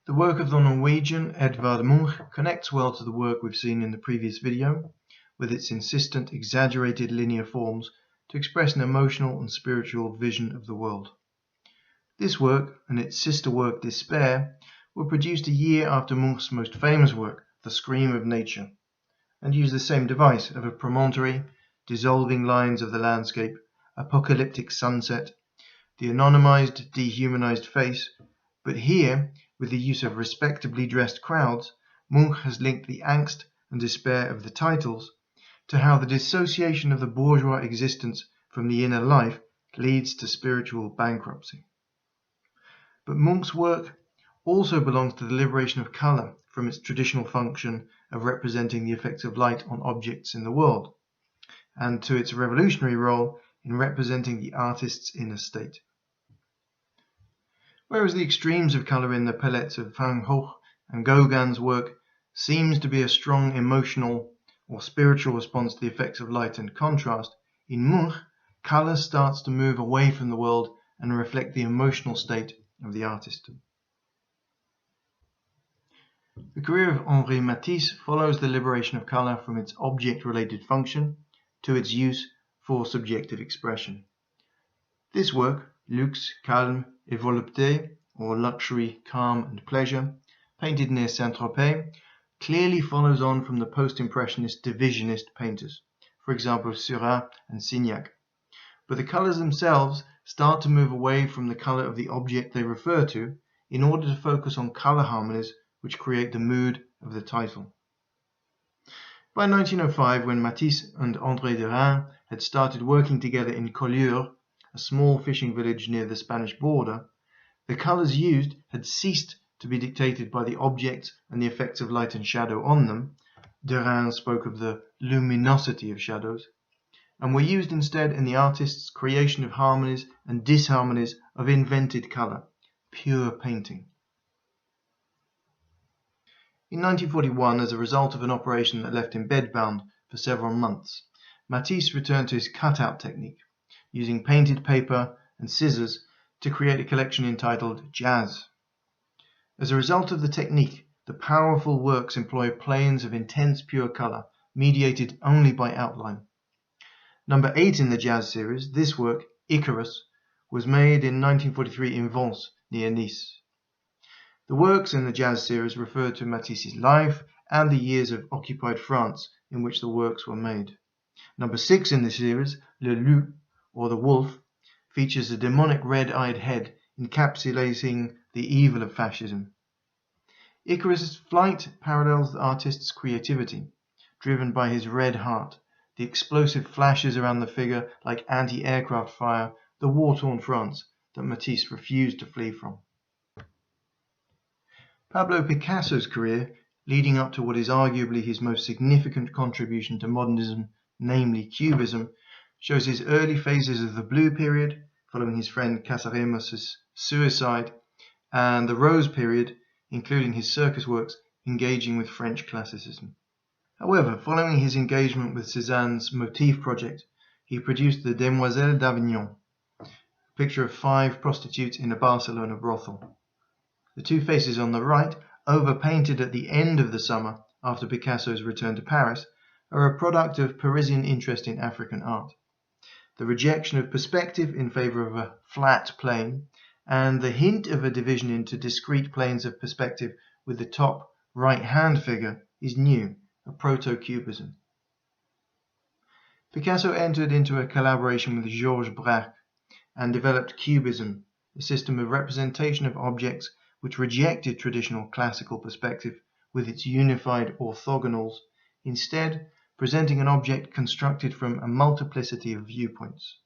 The work of the Norwegian Edvard Munch connects well to the work we've seen in the previous video, with its insistent, exaggerated linear forms to express an emotional and spiritual vision of the world. This work and its sister work Despair were produced a year after Munch's most famous work, The Scream of Nature, and use the same device of a promontory, dissolving lines of the landscape, apocalyptic sunset, the anonymized, dehumanized face, but here, with the use of respectably dressed crowds, Munch has linked the angst and despair of the titles to how the dissociation of the bourgeois existence from the inner life leads to spiritual bankruptcy. But Munch's work also belongs to the liberation of colour from its traditional function of representing the effects of light on objects in the world, and to its revolutionary role in representing the artist's inner state. Whereas the extremes of colour in the palettes of Van Gogh and Gauguin's work seems to be a strong emotional or spiritual response to the effects of light and contrast, in Munch, colour starts to move away from the world and reflect the emotional state of the artist. The career of Henri Matisse follows the liberation of colour from its object-related function to its use for subjective expression. This work, Luxe, Calme et Volupté, or Luxury, Calm and Pleasure, painted near Saint-Tropez, clearly follows on from the post-impressionist divisionist painters, for example Seurat and Signac. But the colours themselves start to move away from the colour of the object they refer to in order to focus on colour harmonies which create the mood of the title. By 1905, when Matisse and André Derain had started working together in Collioure, a small fishing village near the Spanish border, the colours used had ceased to be dictated by the objects and the effects of light and shadow on them. Derain spoke of the luminosity of shadows, and were used instead in the artist's creation of harmonies and disharmonies of invented colour, pure painting. In 1941, as a result of an operation that left him bedbound for several months, Matisse returned to his cutout technique, using painted paper and scissors to create a collection entitled Jazz. As a result of the technique, the powerful works employ planes of intense pure colour, mediated only by outline. Number 8 in the Jazz series, this work, Icarus, was made in 1943 in Vence, near Nice. The works in the Jazz series refer to Matisse's life and the years of occupied France in which the works were made. Number 6 in the series, Le Loup, or the Wolf, features a demonic red-eyed head encapsulating the evil of fascism. Icarus' flight parallels the artist's creativity, driven by his red heart, the explosive flashes around the figure like anti-aircraft fire, the war-torn France that Matisse refused to flee from. Pablo Picasso's career, leading up to what is arguably his most significant contribution to modernism, namely Cubism, shows his early phases of the Blue period, following his friend Casaremas' suicide, and the Rose period, including his circus works, engaging with French classicism. However, following his engagement with Cézanne's motif project, he produced the Demoiselles d'Avignon, a picture of 5 prostitutes in a Barcelona brothel. The 2 faces on the right, overpainted at the end of the summer after Picasso's return to Paris, are a product of Parisian interest in African art. The rejection of perspective in favour of a flat plane, and the hint of a division into discrete planes of perspective with the top right-hand figure is new, a proto-Cubism. Picasso entered into a collaboration with Georges Braque and developed Cubism, a system of representation of objects which rejected traditional classical perspective with its unified orthogonals, instead presenting an object constructed from a multiplicity of viewpoints.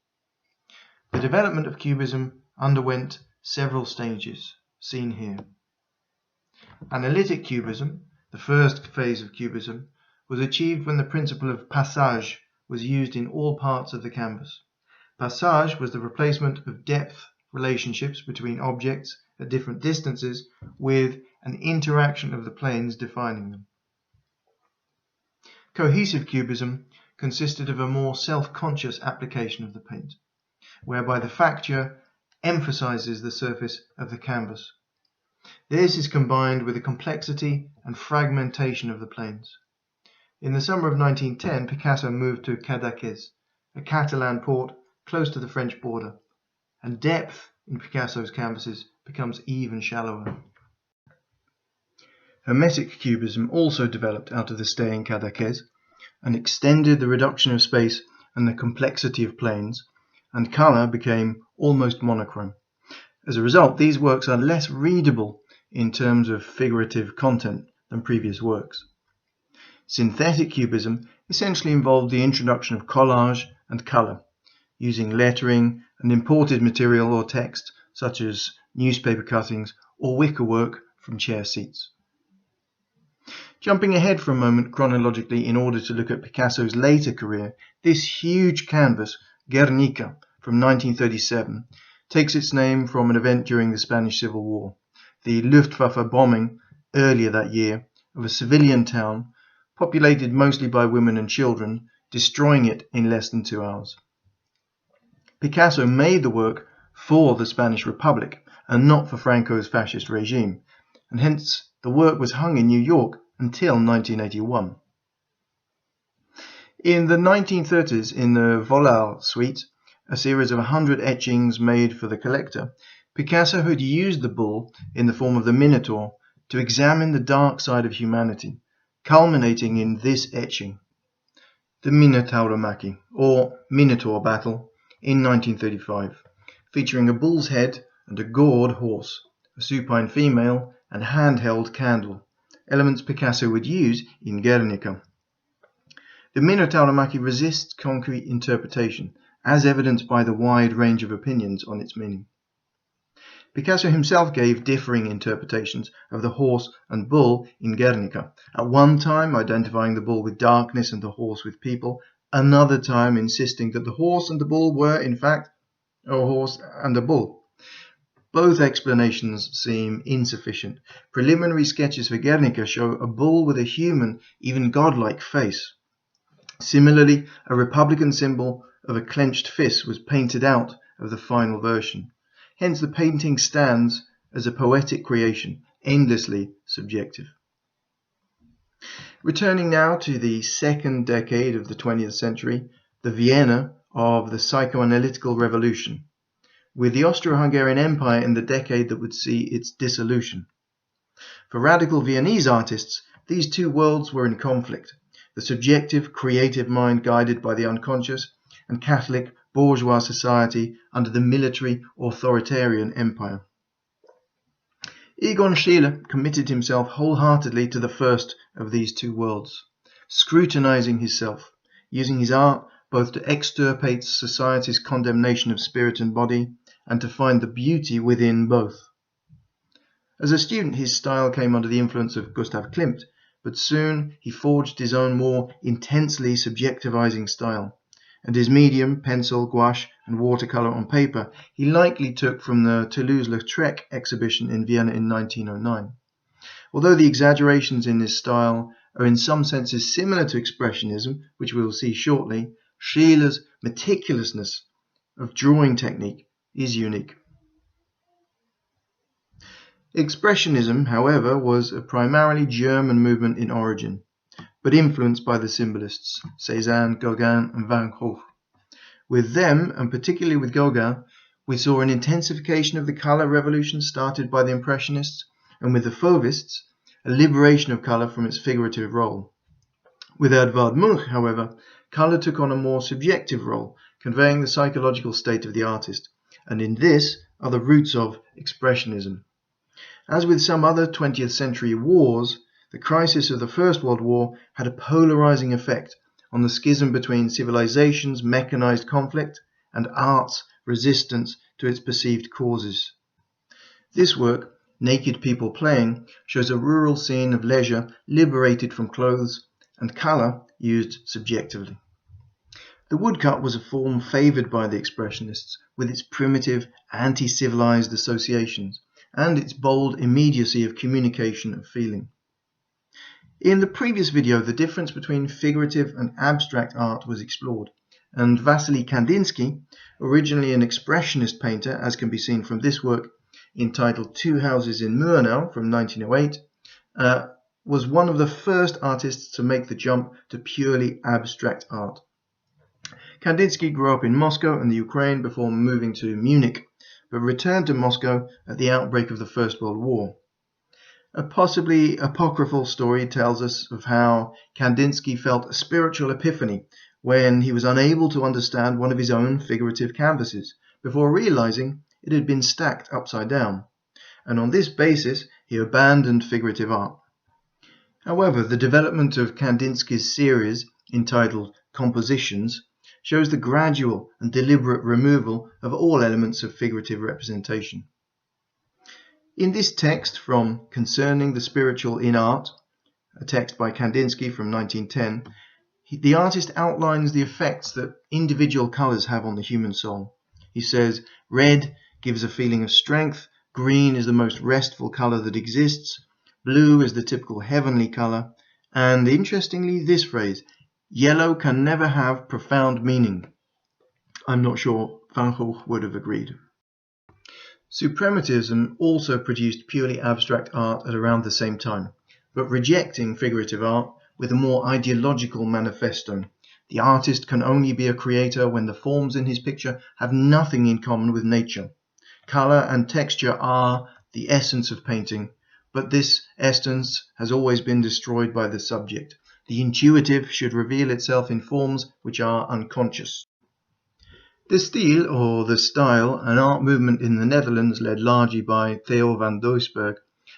The development of Cubism underwent several stages, seen here. Analytic Cubism, the first phase of Cubism, was achieved when the principle of passage was used in all parts of the canvas. Passage was the replacement of depth relationships between objects at different distances with an interaction of the planes defining them. Cohesive Cubism consisted of a more self-conscious application of the paint, whereby the facture emphasizes the surface of the canvas. This is combined with the complexity and fragmentation of the planes. In the summer of 1910, Picasso moved to Cadaqués, a Catalan port close to the French border, and depth in Picasso's canvases becomes even shallower. Hermetic Cubism also developed out of the stay in Cadaqués and extended the reduction of space and the complexity of planes, and colour became almost monochrome. As a result, these works are less readable in terms of figurative content than previous works. Synthetic Cubism essentially involved the introduction of collage and colour, using lettering and imported material or text such as newspaper cuttings or wickerwork from chair seats. Jumping ahead for a moment chronologically in order to look at Picasso's later career, this huge canvas, Guernica, from 1937, takes its name from an event during the Spanish Civil War, the Luftwaffe bombing earlier that year of a civilian town populated mostly by women and children, destroying it in less than 2 hours. Picasso made the work for the Spanish Republic and not for Franco's fascist regime, and hence the work was hung in New York until 1981. In the 1930s, in the Vollard suite, a series of 100 etchings made for the collector, Picasso had used the bull in the form of the Minotaur to examine the dark side of humanity, culminating in this etching, the Minotauromachy, or Minotaur Battle, in 1935, featuring a bull's head and a gored horse, a supine female, and a handheld candle, elements Picasso would use in Guernica. The Minotauromachy resists concrete interpretation, as evidenced by the wide range of opinions on its meaning. Picasso himself gave differing interpretations of the horse and bull in Guernica, at one time identifying the bull with darkness and the horse with people, another time insisting that the horse and the bull were, in fact, a horse and a bull. Both explanations seem insufficient. Preliminary sketches for Guernica show a bull with a human, even godlike face. Similarly, a Republican symbol of a clenched fist was painted out of the final version. Hence the painting stands as a poetic creation, endlessly subjective. Returning now to the second decade of the 20th century, the Vienna of the psychoanalytical revolution, with the Austro-Hungarian Empire in the decade that would see its dissolution. For radical Viennese artists, these two worlds were in conflict, the subjective, creative mind guided by the unconscious, and Catholic, bourgeois society under the military, authoritarian empire. Egon Schiele committed himself wholeheartedly to the first of these two worlds, scrutinizing his self, using his art both to extirpate society's condemnation of spirit and body, and to find the beauty within both. As a student, his style came under the influence of Gustav Klimt, but soon he forged his own more intensely subjectivizing style, and his medium, pencil, gouache, and watercolor on paper, he likely took from the Toulouse-Lautrec exhibition in Vienna in 1909. Although the exaggerations in his style are in some senses similar to Expressionism, which we will see shortly, Schiele's meticulousness of drawing technique is unique. Expressionism, however, was a primarily German movement in origin, but influenced by the symbolists, Cézanne, Gauguin, and Van Gogh. With them, and particularly with Gauguin, we saw an intensification of the colour revolution started by the Impressionists, and with the Fauvists, a liberation of colour from its figurative role. With Edvard Munch, however, colour took on a more subjective role, conveying the psychological state of the artist, and in this are the roots of Expressionism. As with some other 20th century wars, the crisis of the First World War had a polarizing effect on the schism between civilization's mechanized conflict and art's resistance to its perceived causes. This work, Naked People Playing, shows a rural scene of leisure liberated from clothes and color used subjectively. The woodcut was a form favored by the Expressionists, with its primitive, anti-civilized associations and its bold immediacy of communication of feeling. In the previous video, the difference between figurative and abstract art was explored, and Wassily Kandinsky, originally an expressionist painter, as can be seen from this work, entitled Two Houses in Murnau from 1908, was one of the first artists to make the jump to purely abstract art. Kandinsky grew up in Moscow and the Ukraine before moving to Munich, but returned to Moscow at the outbreak of the First World War. A possibly apocryphal story tells us of how Kandinsky felt a spiritual epiphany when he was unable to understand one of his own figurative canvases, before realizing it had been stacked upside down, and on this basis he abandoned figurative art. However, the development of Kandinsky's series, entitled Compositions, shows the gradual and deliberate removal of all elements of figurative representation. In this text from Concerning the Spiritual in Art, a text by Kandinsky from 1910, the artist outlines the effects that individual colours have on the human soul. He says, red gives a feeling of strength, green is the most restful colour that exists, blue is the typical heavenly colour, and interestingly this phrase, yellow can never have profound meaning. I'm not sure Van Gogh would have agreed. Suprematism also produced purely abstract art at around the same time, but rejecting figurative art with a more ideological manifesto. The artist can only be a creator when the forms in his picture have nothing in common with nature. Colour and texture are the essence of painting, but this essence has always been destroyed by the subject. The intuitive should reveal itself in forms which are unconscious. The style, or the style, an art movement in the Netherlands led largely by Theo van Doesburg,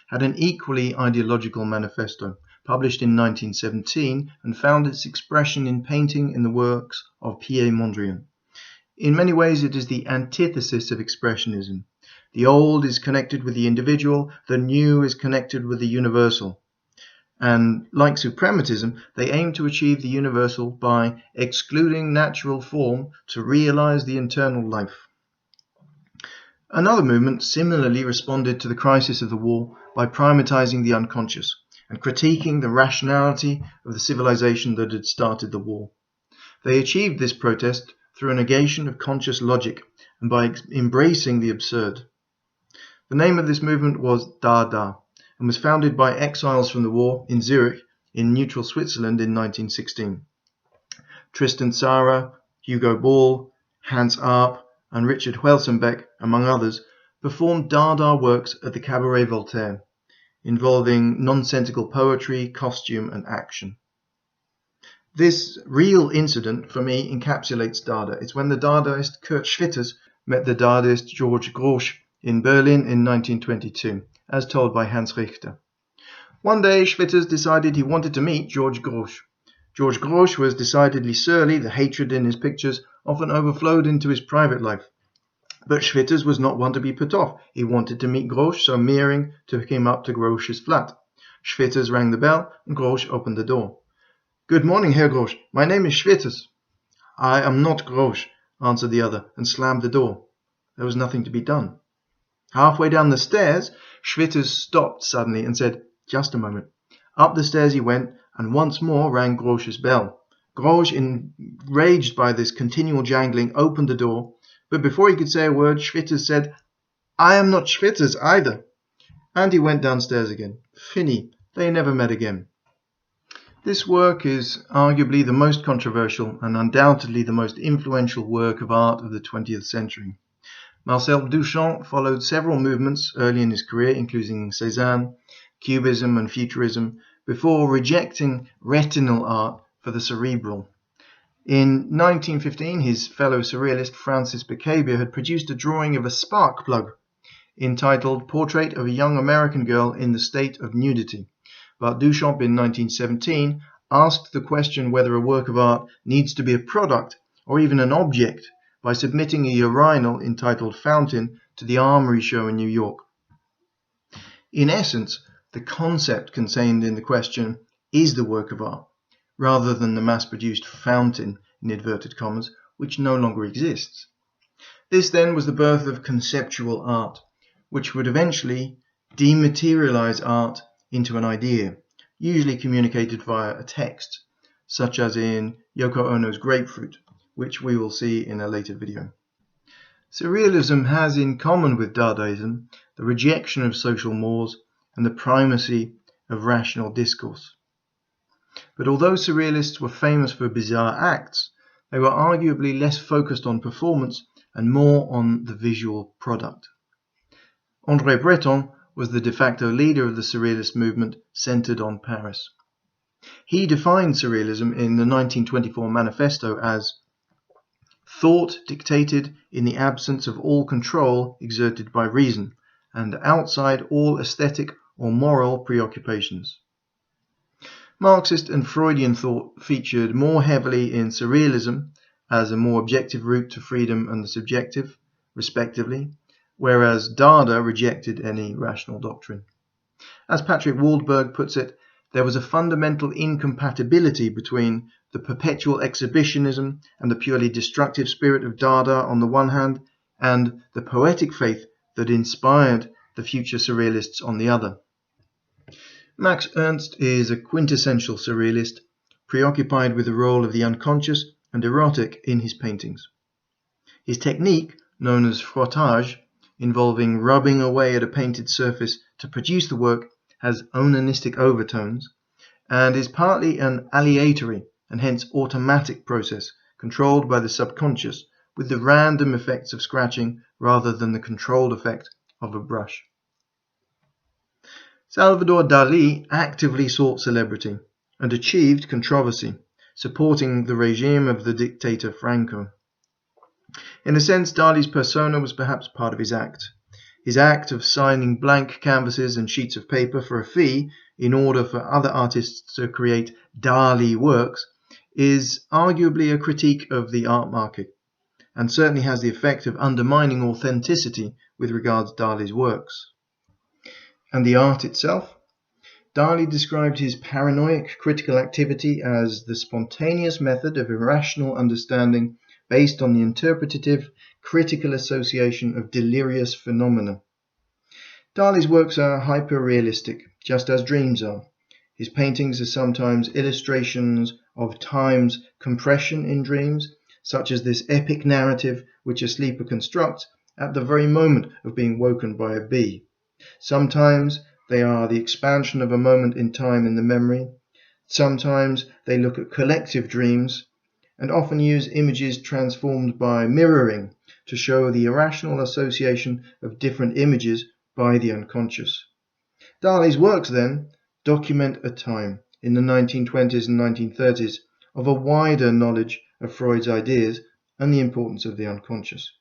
had an equally ideological manifesto, published in 1917, and found its expression in painting in the works of Pierre Mondrian. In many ways it is the antithesis of expressionism. The old is connected with the individual, the new is connected with the universal. And, like suprematism, they aim to achieve the universal by excluding natural form to realize the internal life. Another movement similarly responded to the crisis of the war by primatizing the unconscious and critiquing the rationality of the civilization that had started the war. They achieved this protest through a negation of conscious logic and by embracing the absurd. The name of this movement was Dada, and was founded by exiles from the war in Zurich, in neutral Switzerland in 1916. Tristan Tzara, Hugo Ball, Hans Arp, and Richard Huelsenbeck, among others, performed Dada works at the Cabaret Voltaire, involving nonsensical poetry, costume, and action. This real incident, for me, encapsulates Dada. It's when the Dadaist Kurt Schwitters met the Dadaist George Grosz in Berlin in 1922, as told by Hans Richter. One day Schwitters decided he wanted to meet George Grosz. George Grosz was decidedly surly, the hatred in his pictures often overflowed into his private life. But Schwitters was not one to be put off. He wanted to meet Grosz, so Meering took him up to Grosz's flat. Schwitters rang the bell, and Grosz opened the door. "Good morning, Herr Grosz. My name is Schwitters." "I am not Grosz," answered the other, and slammed the door. There was nothing to be done. Halfway down the stairs, Schwitters stopped suddenly and said, "Just a moment." Up the stairs he went, and once more rang Grosz's bell. Grosz, enraged by this continual jangling, opened the door, but before he could say a word, Schwitters said, "I am not Schwitters either." And he went downstairs again. Fini. They never met again. This work is arguably the most controversial and undoubtedly the most influential work of art of the 20th century. Marcel Duchamp followed several movements early in his career, including Cézanne, Cubism and Futurism, before rejecting retinal art for the cerebral. In 1915, his fellow surrealist Francis Picabia had produced a drawing of a spark plug entitled Portrait of a Young American Girl in the State of Nudity. But Duchamp in 1917 asked the question whether a work of art needs to be a product or even an object by submitting a urinal entitled Fountain to the Armory Show in New York. In essence, the concept contained in the question is the work of art, rather than the mass-produced fountain, in inverted commas, which no longer exists. This then was the birth of conceptual art, which would eventually dematerialize art into an idea, usually communicated via a text, such as in Yoko Ono's Grapefruit, which we will see in a later video. Surrealism has in common with Dadaism the rejection of social mores, and the primacy of rational discourse. But although surrealists were famous for bizarre acts, they were arguably less focused on performance and more on the visual product. André Breton was the de facto leader of the surrealist movement centered on Paris. He defined surrealism in the 1924 manifesto as thought dictated in the absence of all control exerted by reason, and outside all aesthetic or moral preoccupations. Marxist and Freudian thought featured more heavily in surrealism as a more objective route to freedom and the subjective, respectively, whereas Dada rejected any rational doctrine. As Patrick Waldberg puts it, there was a fundamental incompatibility between the perpetual exhibitionism and the purely destructive spirit of Dada on the one hand, and the poetic faith that inspired the future surrealists on the other. Max Ernst is a quintessential surrealist, preoccupied with the role of the unconscious and erotic in his paintings. His technique, known as frottage, involving rubbing away at a painted surface to produce the work, has onanistic overtones, and is partly an aleatory and hence automatic process controlled by the subconscious with the random effects of scratching rather than the controlled effect of a brush. Salvador Dalí actively sought celebrity and achieved controversy, supporting the regime of the dictator Franco. In a sense, Dalí's persona was perhaps part of his act of signing blank canvases and sheets of paper for a fee in order for other artists to create Dalí works is arguably a critique of the art market, and certainly has the effect of undermining authenticity with regards to Dalí's works. And the art itself? Dalí described his paranoid critical activity as the spontaneous method of irrational understanding based on the interpretative, critical association of delirious phenomena. Dalí's works are hyper-realistic, just as dreams are. His paintings are sometimes illustrations of time's compression in dreams, such as this epic narrative which a sleeper constructs at the very moment of being woken by a bee. Sometimes they are the expansion of a moment in time in the memory. Sometimes they look at collective dreams, and often use images transformed by mirroring to show the irrational association of different images by the unconscious. Dalí's works, then, document a time, in the 1920s and 1930s, of a wider knowledge of Freud's ideas and the importance of the unconscious.